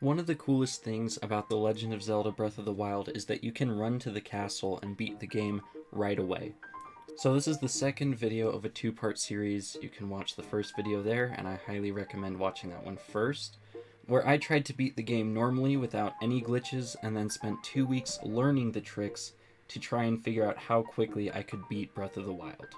One of the coolest things about The Legend of Zelda Breath of the Wild is that you can run to the castle and beat the game right away. So this is the second video of a two-part series. You can watch the first video there, and I highly recommend watching that one first, where I tried to beat the game normally without any glitches and then spent 2 weeks learning the tricks to try and figure out how quickly I could beat Breath of the Wild.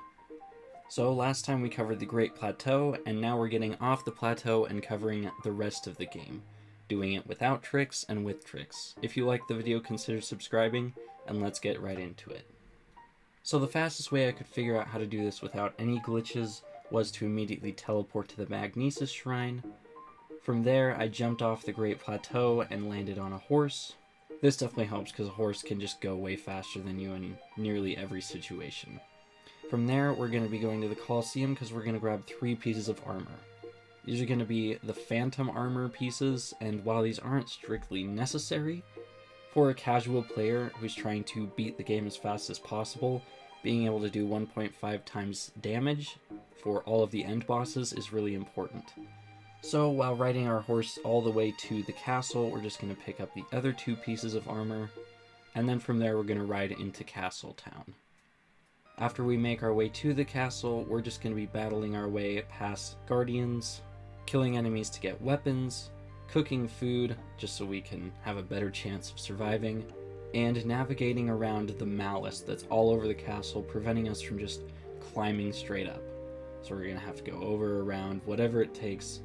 So last time we covered the Great Plateau, and now we're getting off the plateau and covering the rest of the game, doing it without tricks and with tricks. If you like the video, consider subscribing, and let's get right into it. So the fastest way I could figure out how to do this without any glitches was to immediately teleport to the Magnesis Shrine. From there, I jumped off the Great Plateau and landed on a horse. This definitely helps because a horse can just go way faster than you in nearly every situation. From there, we're going to be going to the Colosseum because we're going to grab 3 pieces of armor. These are going to be the Phantom Armor pieces, and while these aren't strictly necessary, for a casual player who's trying to beat the game as fast as possible, being able to do 1.5 times damage for all of the end bosses is really important. So while riding our horse all the way to the castle, we're just going to pick up the other 2 pieces of armor, and then from there we're going to ride into Castle Town. After we make our way to the castle, we're just going to be battling our way past guardians, killing enemies to get weapons, cooking food just so we can have a better chance of surviving, and navigating around the malice that's all over the castle, preventing us from just climbing straight up. So we're going to have to go over, around, whatever it takes,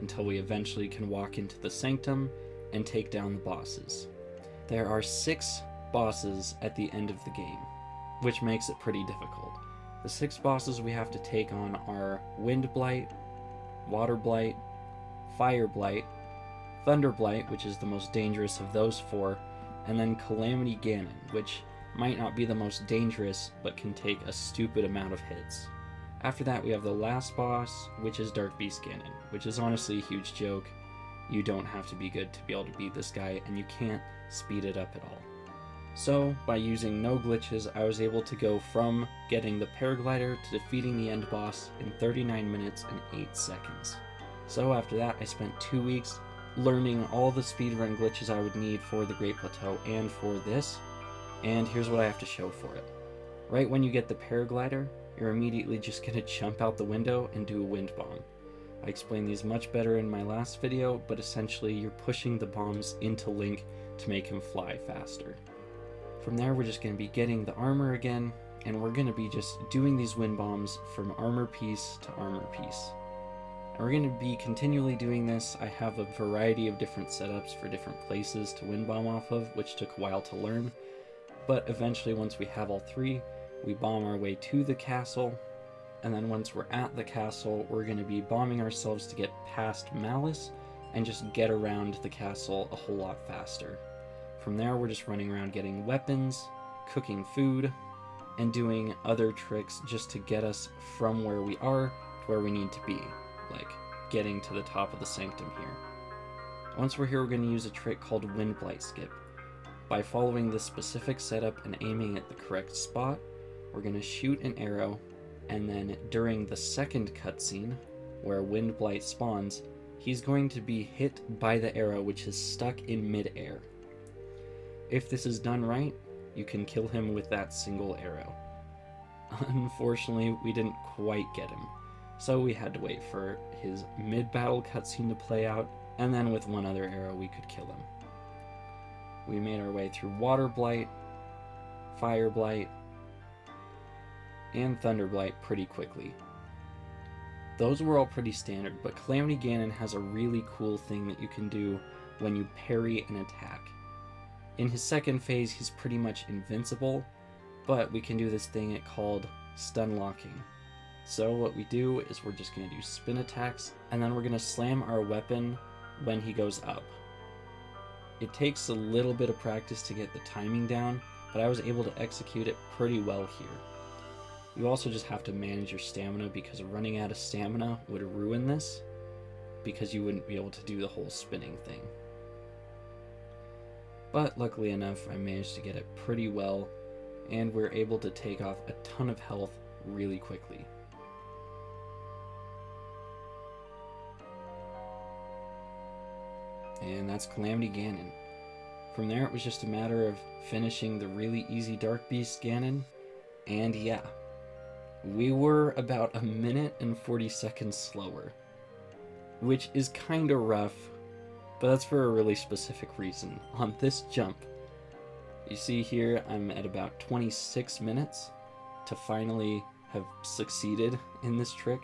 until we eventually can walk into the sanctum and take down the bosses. There are 6 bosses at the end of the game, which makes it pretty difficult. The 6 bosses we have to take on are Wind Blight, Water Blight, Fire Blight, Thunder Blight, which is the most dangerous of those 4, and then Calamity Ganon, which might not be the most dangerous, but can take a stupid amount of hits. After that, we have the last boss, which is Dark Beast Ganon, which is honestly a huge joke. You don't have to be good to be able to beat this guy, and you can't speed it up at all. So, by using no glitches, I was able to go from getting the paraglider to defeating the end boss in 39 minutes and 8 seconds. So after that, I spent 2 weeks learning all the speedrun glitches I would need for the Great Plateau and for this, and here's what I have to show for it. Right when you get the paraglider, you're immediately just going to jump out the window and do a wind bomb. I explained these much better in my last video, but essentially you're pushing the bombs into Link to make him fly faster. From there, we're just going to be getting the armor again, and we're going to be just doing these wind bombs from armor piece to armor piece. And we're going to be continually doing this. I have a variety of different setups for different places to wind bomb off of, which took a while to learn. But eventually, once we have all 3, we bomb our way to the castle, and then once we're at the castle, we're going to be bombing ourselves to get past Malice and just get around the castle a whole lot faster. From there, we're just running around getting weapons, cooking food, and doing other tricks just to get us from where we are to where we need to be, like getting to the top of the sanctum here. Once we're here, we're going to use a trick called Wind Blight Skip. By following this specific setup and aiming at the correct spot, we're going to shoot an arrow, and then during the second cutscene, where Wind Blight spawns, he's going to be hit by the arrow, which is stuck in mid-air. If this is done right, you can kill him with that single arrow. Unfortunately, we didn't quite get him, so we had to wait for his mid-battle cutscene to play out, and then with one other arrow we could kill him. We made our way through Water Blight, Fire Blight, and Thunder Blight pretty quickly. Those were all pretty standard, but Calamity Ganon has a really cool thing that you can do when you parry an attack. In his second phase, he's pretty much invincible, but we can do this thing called stun locking. So what we do is we're just going to do spin attacks, and then we're going to slam our weapon when he goes up. It takes a little bit of practice to get the timing down, but I was able to execute it pretty well here. You also just have to manage your stamina, because running out of stamina would ruin this, because you wouldn't be able to do the whole spinning thing. But luckily enough, I managed to get it pretty well, and we're able to take off a ton of health really quickly. and that's Calamity Ganon. From there, it was just a matter of finishing the really easy Dark Beast Ganon, and yeah, we were about a minute and 40 seconds slower, which is kinda rough, but that's for a really specific reason. On this jump, you see here I'm at about 26 minutes to finally have succeeded in this trick.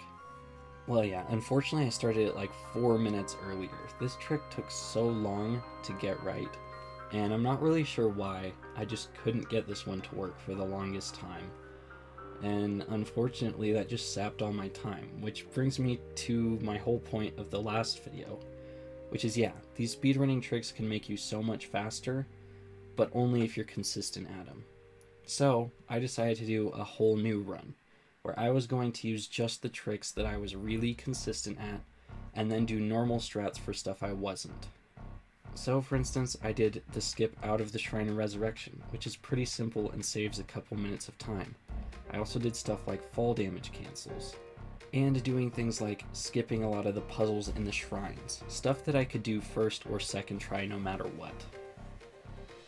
Well, yeah, unfortunately I started it like 4 minutes earlier. This trick took so long to get right, and I'm not really sure why. I just couldn't get this one to work for the longest time. And unfortunately that just sapped all my time, which brings me to my whole point of the last video, which is, yeah, these speedrunning tricks can make you so much faster, but only if you're consistent at them. So I decided to do a whole new run, where I was going to use just the tricks that I was really consistent at, and then do normal strats for stuff I wasn't. So for instance, I did the skip out of the Shrine of Resurrection, which is pretty simple and saves a couple minutes of time. I also did stuff like fall damage cancels, and doing things like skipping a lot of the puzzles in the shrines, stuff that I could do first or second try no matter what.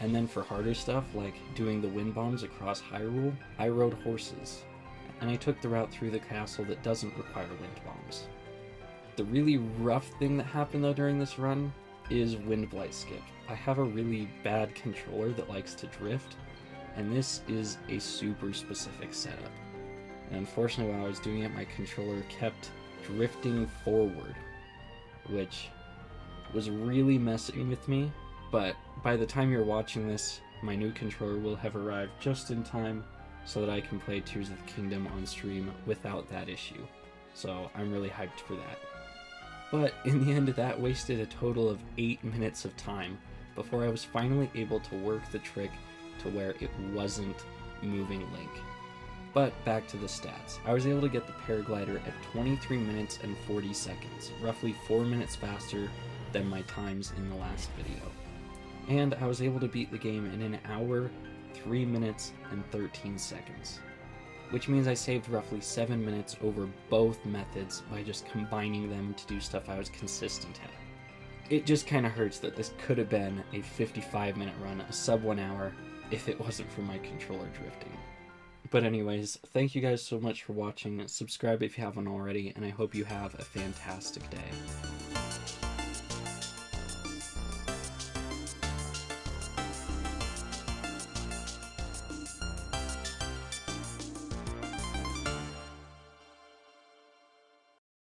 And then for harder stuff, like doing the wind bombs across Hyrule, I rode horses, and I took the route through the castle that doesn't require wind bombs. The really rough thing that happened though during this run is Wind Blight skip. I have a really bad controller that likes to drift, and this is a super specific setup. And unfortunately while I was doing it, my controller kept drifting forward, which was really messing with me. But by the time you're watching this, my new controller will have arrived just in time so that I can play Tears of the Kingdom on stream without that issue. So I'm really hyped for that. But in the end, that wasted a total of 8 minutes of time before I was finally able to work the trick to where it wasn't moving Link. But back to the stats. I was able to get the paraglider at 23 minutes and 40 seconds, roughly 4 minutes faster than my times in the last video. And I was able to beat the game in an hour, 3 minutes, and 13 seconds. Which means I saved roughly 7 minutes over both methods by just combining them to do stuff I was consistent at. It just kinda hurts that this could have been a 55-minute run, a sub 1 hour, if it wasn't for my controller drifting. But anyways, thank you guys so much for watching, subscribe if you haven't already, and I hope you have a fantastic day.